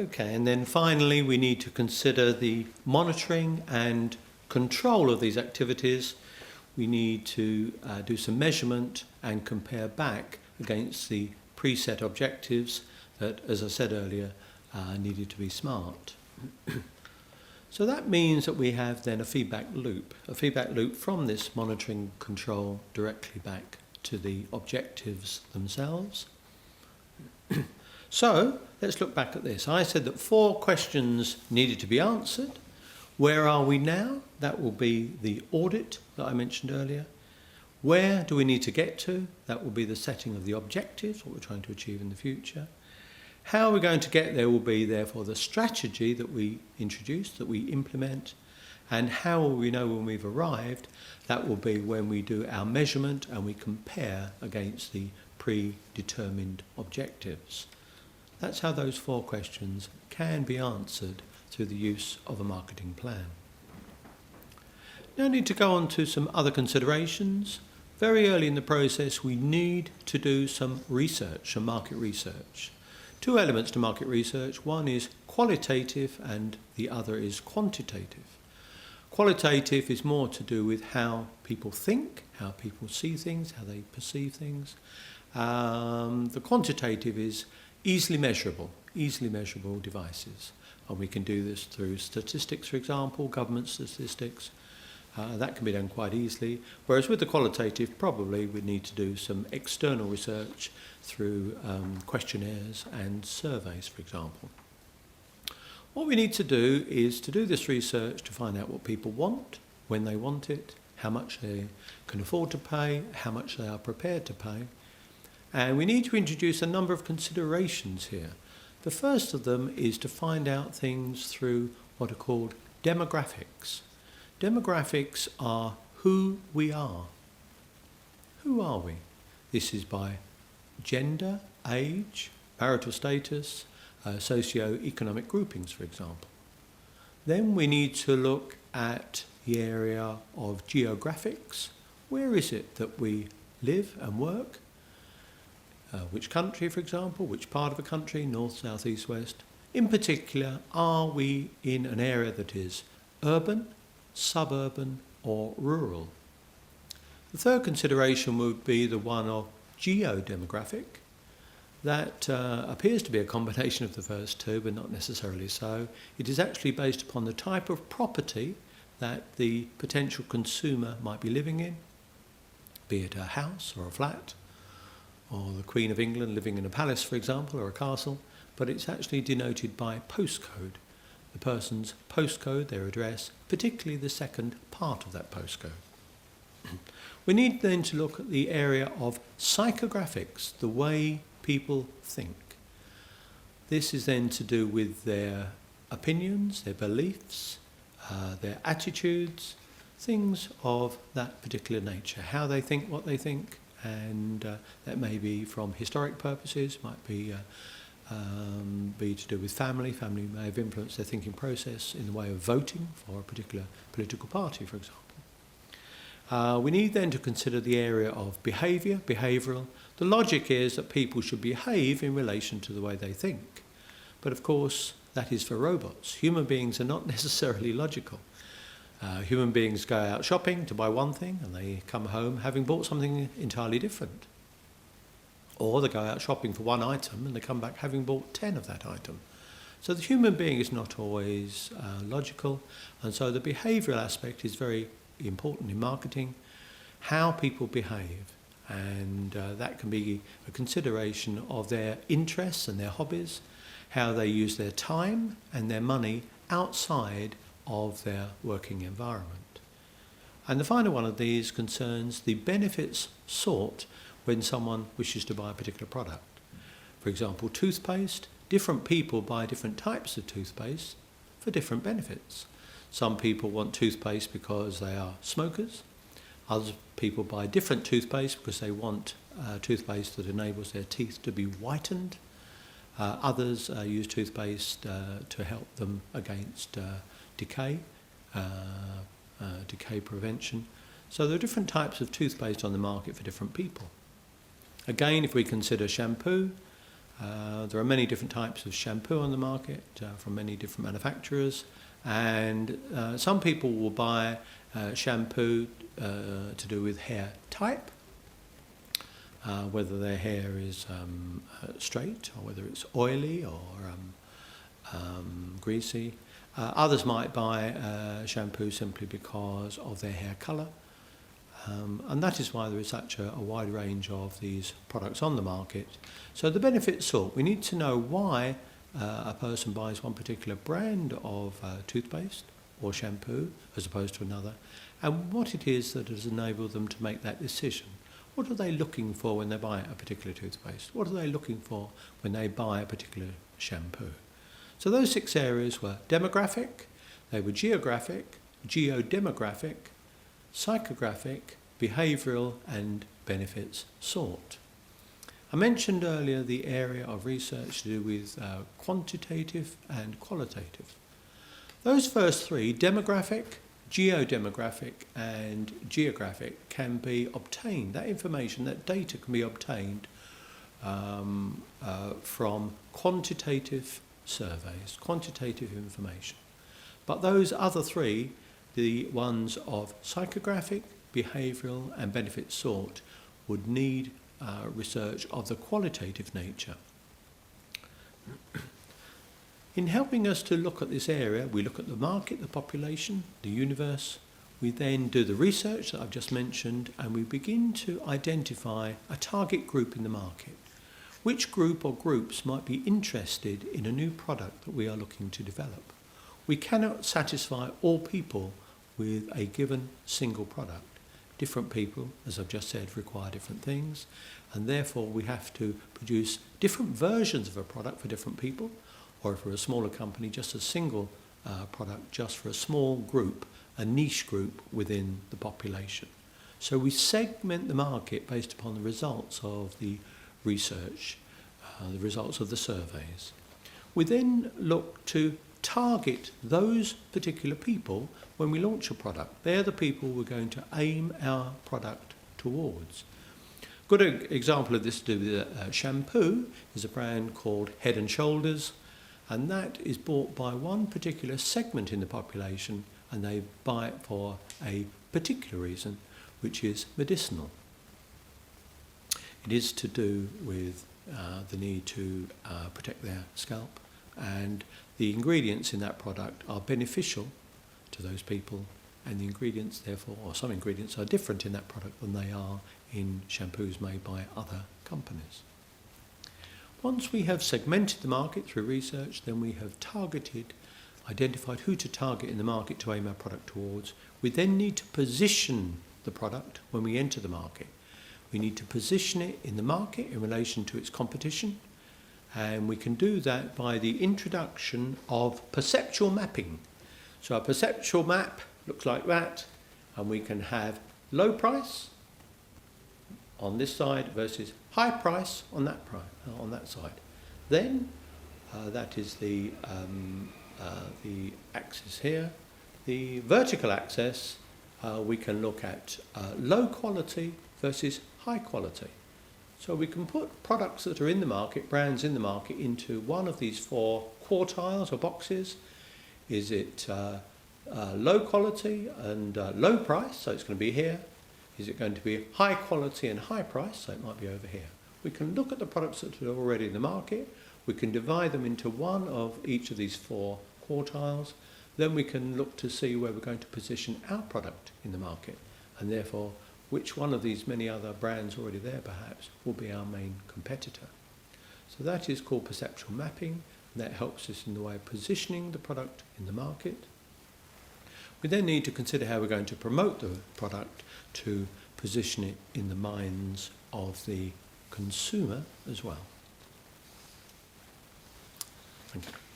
Okay, and then finally we need to consider the monitoring and control of these activities. We need to do some measurement and compare back against the preset objectives that, as I said earlier, needed to be smart. So that means that we have then a feedback loop from this monitoring control directly back to the objectives themselves. So let's look back at this. I said that 4 questions needed to be answered. Where are we now? That will be the audit that I mentioned earlier. Where do we need to get to? That will be the setting of the objectives, what we're trying to achieve in the future. How we're going to get there will be, therefore, the strategy that we introduce, that we implement. And how will we know when we've arrived? That will be when we do our measurement and we compare against the predetermined objectives. That's how those 4 questions can be answered through the use of a marketing plan. Now I need to go on to some other considerations. Very early in the process we need to do some research, some market research. 2 elements to market research. One is qualitative and the other is quantitative. Qualitative is more to do with how people think, how people see things, how they perceive things. The quantitative is easily measurable devices. And we can do this through statistics, for example, government statistics. That can be done quite easily. Whereas with the qualitative, probably we need to do some external research through questionnaires and surveys, for example. What we need to do is to do this research to find out what people want, when they want it, how much they can afford to pay, how much they are prepared to pay. And we need to introduce a number of considerations here. The first of them is to find out things through what are called demographics. Demographics are who we are. Who are we? This is by gender, age, marital status, socio-economic groupings, for example. Then we need to look at the area of geographics. Where is it that we live and work? Which country, for example, which part of a country, north, south, east, west. In particular, are we in an area that is urban, suburban or rural? The third consideration would be the one of geodemographic. That appears to be a combination of the first 2, but not necessarily so. It is actually based upon the type of property that the potential consumer might be living in, be it a house or a flat, or the Queen of England living in a palace, for example, or a castle, but it's actually denoted by postcode. The person's postcode, their address, particularly the second part of that postcode. We need then to look at the area of psychographics, the way people think. This is then to do with their opinions, their beliefs, their attitudes, things of that particular nature, how they think, what they think, and that may be from historic purposes, might be to do with family. Family may have influenced their thinking process in the way of voting for a particular political party, for example. We need then to consider the area of behavioural. The logic is that people should behave in relation to the way they think. But of course, that is for robots. Human beings are not necessarily logical. Human beings go out shopping to buy one thing and they come home having bought something entirely different. Or they go out shopping for one item and they come back having bought 10 of that item. So the human being is not always logical, and so the behavioural aspect is very important in marketing, how people behave, and that can be a consideration of their interests and their hobbies, how they use their time and their money outside of their working environment. And the final one of these concerns the benefits sought when someone wishes to buy a particular product. For example, toothpaste. Different people buy different types of toothpaste for different benefits. Some people want toothpaste because they are smokers. Other people buy different toothpaste because they want toothpaste that enables their teeth to be whitened. Others use toothpaste to help them against decay prevention. So there are different types of toothpaste on the market for different people. Again, if we consider shampoo, There are many different types of shampoo on the market from many different manufacturers, and some people will buy shampoo to do with hair type, whether their hair is straight or whether it's oily or greasy. Others might buy shampoo simply because of their hair colour. And that is why there is such a wide range of these products on the market. So the benefit sort, we need to know why a person buys one particular brand of toothpaste or shampoo as opposed to another, and what it is that has enabled them to make that decision. What are they looking for when they buy a particular toothpaste? What are they looking for when they buy a particular shampoo? So those 6 areas were demographic, they were geographic, geodemographic, psychographic, behavioural and benefits sort. I mentioned earlier the area of research to do with quantitative and qualitative. Those first 3, demographic, geodemographic and geographic, can be obtained. That information, that data can be obtained from quantitative surveys, quantitative information. But those other 3, the ones of psychographic, behavioural and benefit sort, would need research of the qualitative nature. In helping us to look at this area, we look at the market, the population, the universe. We then do the research that I've just mentioned, and we begin to identify a target group in the market. Which group or groups might be interested in a new product that we are looking to develop? We cannot satisfy all people with a given single product. Different people, as I've just said, require different things, and therefore we have to produce different versions of a product for different people, or if we're a smaller company, just a single product just for a small group, a niche group within the population. So we segment the market based upon the results of the research, the results of the surveys. We then look to target those particular people when we launch a product. They're the people we're going to aim our product towards. Good example of this to do with shampoo is a brand called Head and Shoulders, and that is bought by one particular segment in the population, and they buy it for a particular reason, which is medicinal. It is to do with the need to protect their scalp, and the ingredients in that product are beneficial to those people, and the ingredients therefore, or some ingredients, are different in that product than they are in shampoos made by other companies. Once we have segmented the market through research, then we have identified who to target in the market to aim our product towards. We then need to position the product when we enter the market. We need to position it in the market in relation to its competition, and we can do that by the introduction of perceptual mapping. So a perceptual map looks like that, and we can have low price on this side versus high price on that side. Then that is the axis here. The vertical axis, we can look at low quality versus high quality. So we can put products that are in the market, brands in the market, into one of these 4 quartiles or boxes. Is it low quality and low price, so it's going to be here? Is it going to be high quality and high price, so it might be over here? We can look at the products that are already in the market. We can divide them into one of each of these 4 quartiles. Then we can look to see where we're going to position our product in the market, and therefore which one of these many other brands already there perhaps will be our main competitor. So that is called perceptual mapping, and that helps us in the way of positioning the product in the market. We then need to consider how we're going to promote the product to position it in the minds of the consumer as well. Thank you.